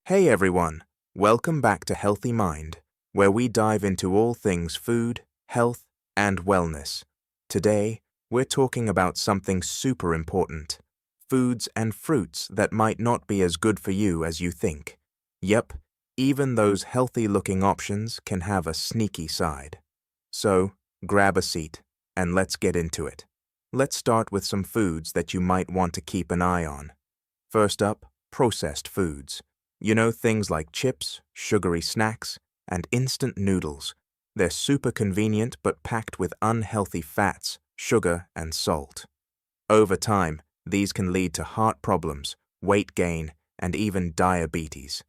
Hey everyone, welcome back to Healthy Mind, where we dive into all things food, health, and wellness. Today, we're talking about something super important: foods and fruits that might not be as good for you as you think. Yep, even those healthy-looking options can have a sneaky side. So, grab a seat, and let's get into it. Let's start with some foods that you might want to keep an eye on. First up, processed foods. You know, things like chips, sugary snacks, and instant noodles. They're super convenient but packed with unhealthy fats, sugar, and salt. Over time, these can lead to heart problems, weight gain, and even diabetes.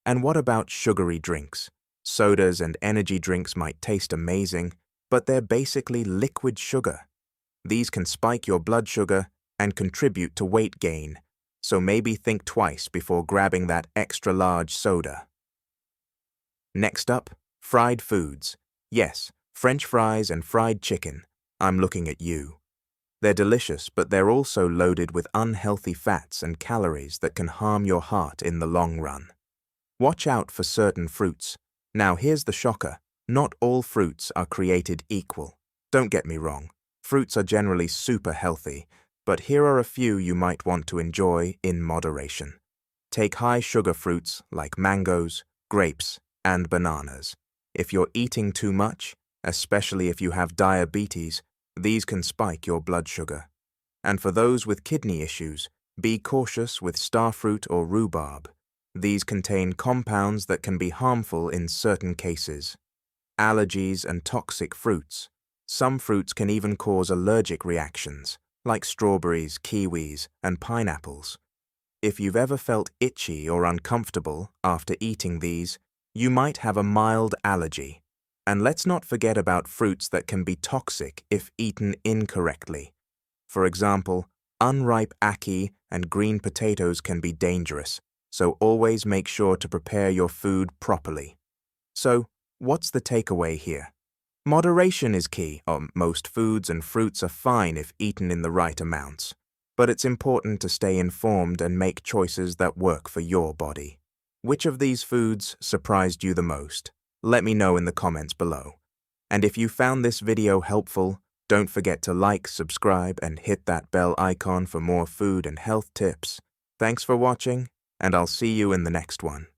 And what about sugary drinks? Sodas and energy drinks might taste amazing, but they're basically liquid sugar. These can spike your blood sugar and contribute to weight gain, so maybe think twice before grabbing that extra-large soda. Next up, fried foods. Yes, French fries and fried chicken. I'm looking at you. They're delicious, but they're also loaded with unhealthy fats and calories that can harm your heart in the long run. Watch out for certain fruits. Now here's the shocker: not all fruits are created equal. Don't get me wrong, fruits are generally super healthy, but here are a few you might want to enjoy in moderation. Take high-sugar fruits like mangoes, grapes, and bananas. If you're eating too much, especially if you have diabetes, these can spike your blood sugar. And for those with kidney issues, be cautious with starfruit or rhubarb. These contain compounds that can be harmful in certain cases. Allergies and toxic fruits. Some fruits can even cause allergic reactions, like strawberries, kiwis, and pineapples. If you've ever felt itchy or uncomfortable after eating these, you might have a mild allergy. And let's not forget about fruits that can be toxic if eaten incorrectly. For example, unripe ackee and green potatoes can be dangerous, so always make sure to prepare your food properly. So, what's the takeaway here? Moderation is key. Most foods and fruits are fine if eaten in the right amounts, but it's important to stay informed and make choices that work for your body. Which of these foods surprised you the most? Let me know in the comments below. And if you found this video helpful, don't forget to like, subscribe, and hit that bell icon for more food and health tips. Thanks for watching, and I'll see you in the next one.